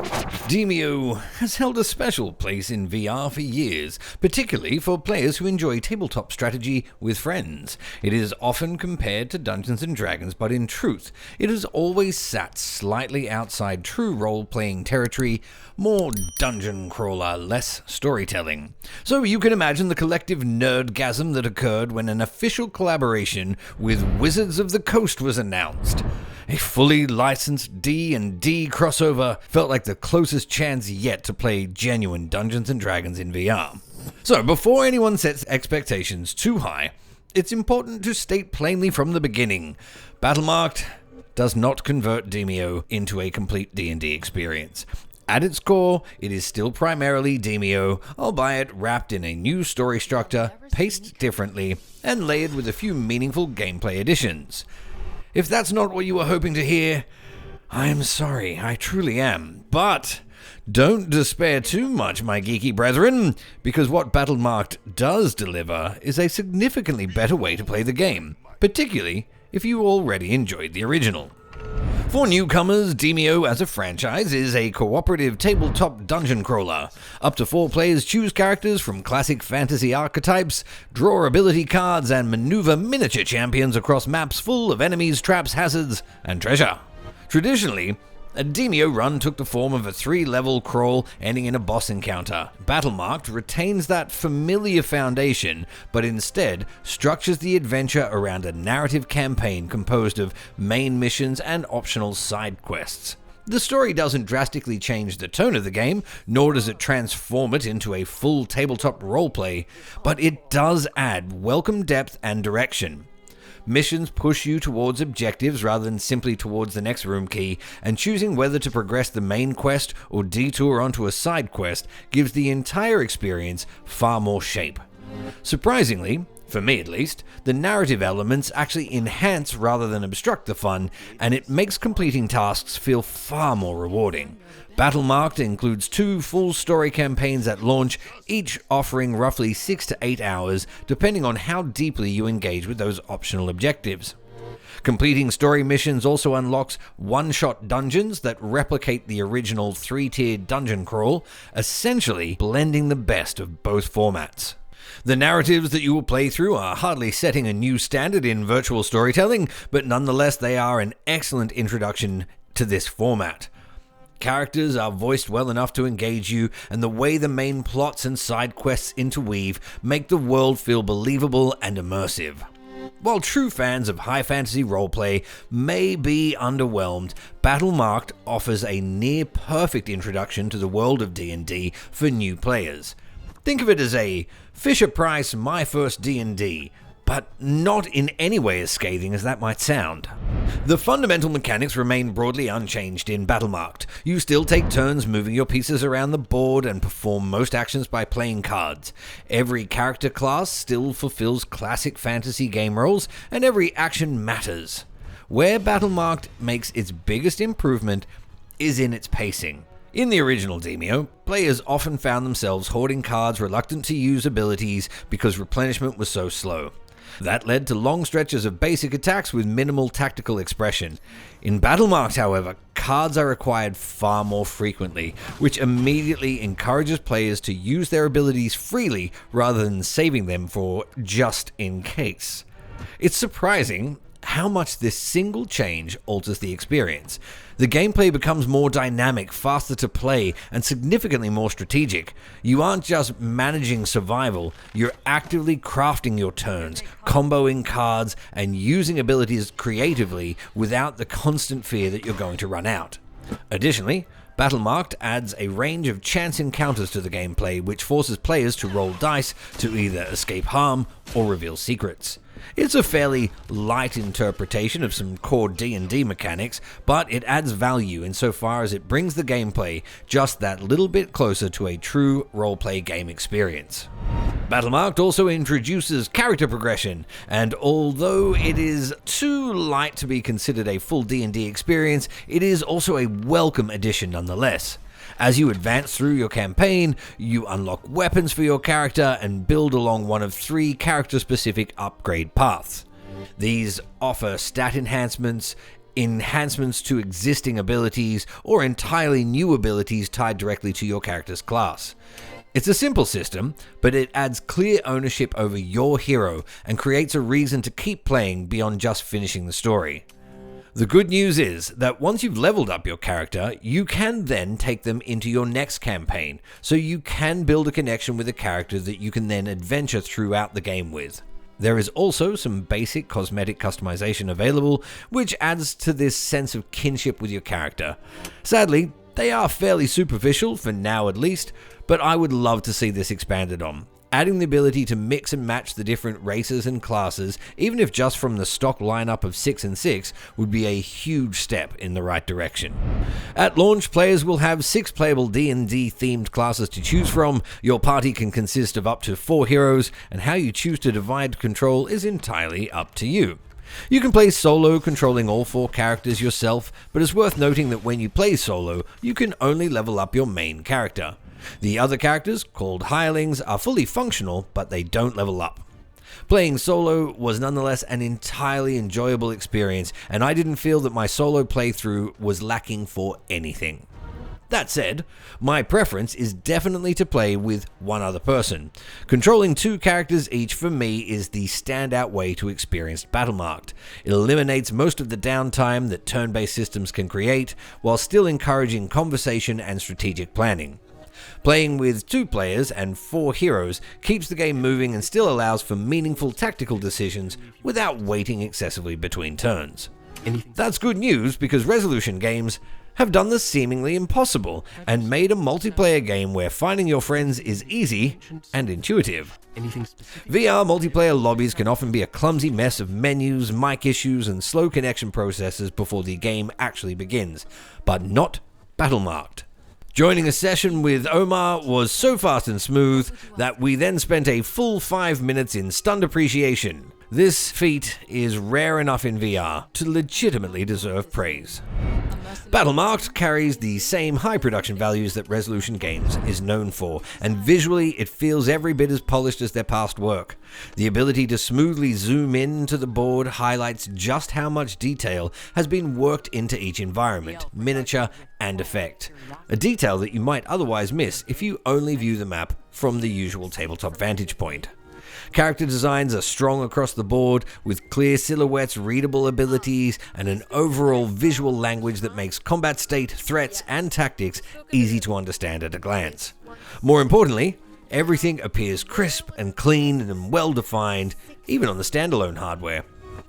Demeo has held a special place in VR for years, particularly for players who enjoy tabletop strategy with friends. It is often compared to Dungeons & Dragons, but in truth, it has always sat slightly outside true role-playing territory, more dungeon crawler, less storytelling. So you can imagine the collective nerdgasm that occurred when an official collaboration with Wizards of the Coast was announced. A fully licensed D&D crossover felt like the closest chance yet to play genuine Dungeons & Dragons in VR. So before anyone sets expectations too high, it's important to state plainly from the beginning, Battlemarked does not convert Demeo into a complete D&D experience. At its core, it is still primarily Demeo, albeit wrapped in a new story structure, paced differently, and layered with a few meaningful gameplay additions. If that's not what you were hoping to hear, I'm sorry, I truly am. But don't despair too much, my geeky brethren, because what Battlemarked does deliver is a significantly better way to play the game, particularly if you already enjoyed the original. For newcomers, Demeo as a franchise is a cooperative tabletop dungeon crawler. Up to 4 players choose characters from classic fantasy archetypes, draw ability cards, and maneuver miniature champions across maps full of enemies, traps, hazards, and treasure. Traditionally, a Demeo run took the form of a 3-level crawl ending in a boss encounter. Battlemarked retains that familiar foundation, but instead structures the adventure around a narrative campaign composed of main missions and optional side quests. The story doesn't drastically change the tone of the game, nor does it transform it into a full tabletop roleplay, but it does add welcome depth and direction. Missions push you towards objectives rather than simply towards the next room key, and choosing whether to progress the main quest or detour onto a side quest gives the entire experience far more shape. Surprisingly, for me at least, the narrative elements actually enhance rather than obstruct the fun, and it makes completing tasks feel far more rewarding. Battlemarked includes 2 full story campaigns at launch, each offering roughly 6 to 8 hours, depending on how deeply you engage with those optional objectives. Completing story missions also unlocks one-shot dungeons that replicate the original 3-tiered dungeon crawl, essentially blending the best of both formats. The narratives that you will play through are hardly setting a new standard in virtual storytelling, but nonetheless they are an excellent introduction to this format. Characters are voiced well enough to engage you, and the way the main plots and side quests interweave make the world feel believable and immersive. While true fans of high fantasy roleplay may be underwhelmed, Battlemarked offers a near-perfect introduction to the world of D&D for new players. Think of it as a Fisher-Price My First D&D, but not in any way as scathing as that might sound. The fundamental mechanics remain broadly unchanged in Battlemarked. You still take turns moving your pieces around the board and perform most actions by playing cards. Every character class still fulfills classic fantasy game roles, and every action matters. Where Battlemarked makes its biggest improvement is in its pacing. In the original Demeo, players often found themselves hoarding cards, reluctant to use abilities because replenishment was so slow. That led to long stretches of basic attacks with minimal tactical expression. In Battlemarked, however, cards are required far more frequently, which immediately encourages players to use their abilities freely rather than saving them for just in case. It's surprising how much this single change alters the experience. The gameplay becomes more dynamic, faster to play, and significantly more strategic. You aren't just managing survival, you're actively crafting your turns, comboing cards, and using abilities creatively without the constant fear that you're going to run out. Additionally, Battlemarked adds a range of chance encounters to the gameplay, which forces players to roll dice to either escape harm or reveal secrets. It's a fairly light interpretation of some core D&D mechanics, but it adds value insofar as it brings the gameplay just that little bit closer to a true roleplay game experience. Battlemarked also introduces character progression, and although it is too light to be considered a full D&D experience, it is also a welcome addition nonetheless. As you advance through your campaign, you unlock weapons for your character and build along one of 3 character-specific upgrade paths. These offer stat enhancements, enhancements to existing abilities, or entirely new abilities tied directly to your character's class. It's a simple system, but it adds clear ownership over your hero and creates a reason to keep playing beyond just finishing the story. The good news is that once you've leveled up your character, you can then take them into your next campaign, so you can build a connection with a character that you can then adventure throughout the game with. There is also some basic cosmetic customization available, which adds to this sense of kinship with your character. Sadly, they are fairly superficial, for now at least, but I would love to see this expanded on. Adding the ability to mix and match the different races and classes, even if just from the stock lineup of 6 and 6, would be a huge step in the right direction. At launch, players will have 6 playable D&D themed classes to choose from. Your party can consist of up to 4 heroes, and how you choose to divide control is entirely up to you. You can play solo, controlling all 4 characters yourself, but it's worth noting that when you play solo, you can only level up your main character. The other characters, called hirelings, are fully functional, but they don't level up. Playing solo was nonetheless an entirely enjoyable experience, and I didn't feel that my solo playthrough was lacking for anything. That said, my preference is definitely to play with one other person. Controlling 2 characters each for me is the standout way to experience Battlemarked. It eliminates most of the downtime that turn-based systems can create, while still encouraging conversation and strategic planning. Playing with 2 players and 4 heroes keeps the game moving and still allows for meaningful tactical decisions without waiting excessively between turns. That's good news because resolution games have done the seemingly impossible and made a multiplayer game where finding your friends is easy and intuitive. VR multiplayer lobbies can often be a clumsy mess of menus, mic issues, and slow connection processes before the game actually begins, but not Battlemarked. Joining a session with Omar was so fast and smooth that we then spent a full 5 minutes in stunned appreciation. This feat is rare enough in VR to legitimately deserve praise. Battlemarked carries the same high production values that Resolution Games is known for, and visually it feels every bit as polished as their past work. The ability to smoothly zoom in to the board highlights just how much detail has been worked into each environment, miniature, and effect. A detail that you might otherwise miss if you only view the map from the usual tabletop vantage point. Character designs are strong across the board, with clear silhouettes, readable abilities, and an overall visual language that makes combat state, threats, and tactics easy to understand at a glance. More importantly, everything appears crisp and clean and well-defined, even on the standalone hardware.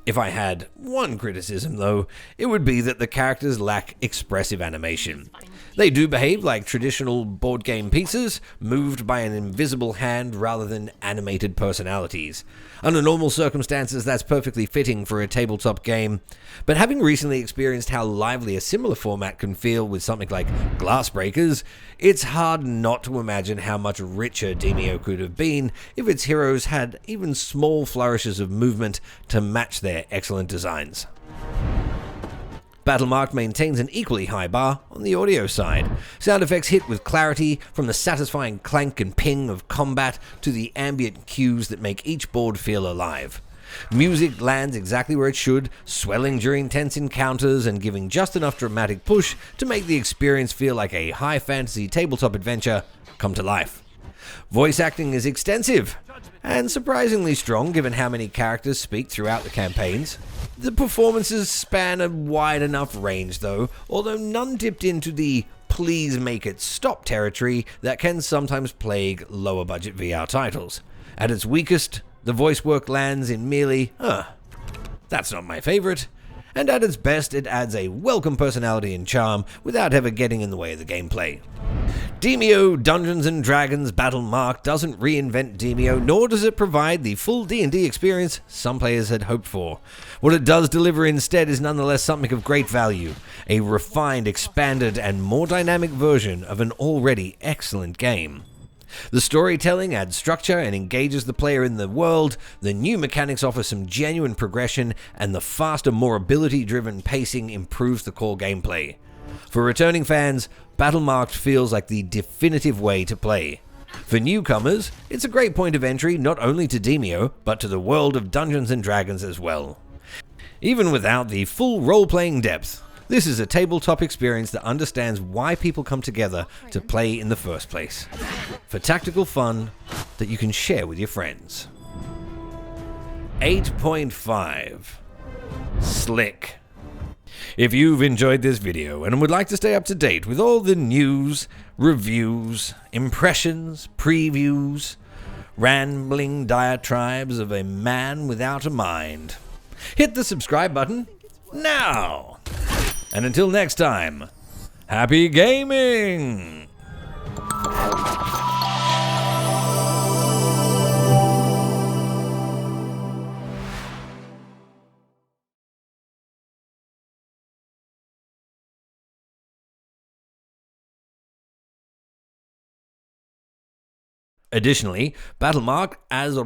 If I had one criticism, though, it would be that the characters lack expressive animation. They do behave like traditional board game pieces, moved by an invisible hand rather than animated personalities. Under normal circumstances, that's perfectly fitting for a tabletop game, but having recently experienced how lively a similar format can feel with something like Glassbreakers, it's hard not to imagine how much richer Demeo could have been if its heroes had even small flourishes of movement to match their excellent designs. Battlemarked maintains an equally high bar on the audio side. Sound effects hit with clarity, from the satisfying clank and ping of combat to the ambient cues that make each board feel alive. Music lands exactly where it should, swelling during tense encounters and giving just enough dramatic push to make the experience feel like a high fantasy tabletop adventure come to life. Voice acting is extensive and surprisingly strong given how many characters speak throughout the campaigns. The performances span a wide enough range though, although none dipped into the please make it stop territory that can sometimes plague lower budget VR titles. At its weakest, the voice work lands in merely, that's not my favorite, and at its best it adds a welcome personality and charm without ever getting in the way of the gameplay. Demeo Dungeons & Dragons Battlemarked doesn't reinvent Demeo, nor does it provide the full D&D experience some players had hoped for. What it does deliver instead is nonetheless something of great value, a refined, expanded, and more dynamic version of an already excellent game. The storytelling adds structure and engages the player in the world, the new mechanics offer some genuine progression, and the faster, more ability-driven pacing improves the core gameplay. For returning fans, Battlemarked feels like the definitive way to play. For newcomers, it's a great point of entry not only to Demeo, but to the world of Dungeons & Dragons as well. Even without the full role-playing depth, this is a tabletop experience that understands why people come together to play in the first place. For tactical fun that you can share with your friends. 8.5. Slick. If you've enjoyed this video and would like to stay up to date with all the news, reviews, impressions, previews, rambling diatribes of a man without a mind, hit the subscribe button now! And until next time, happy gaming! Additionally, Battlemarked as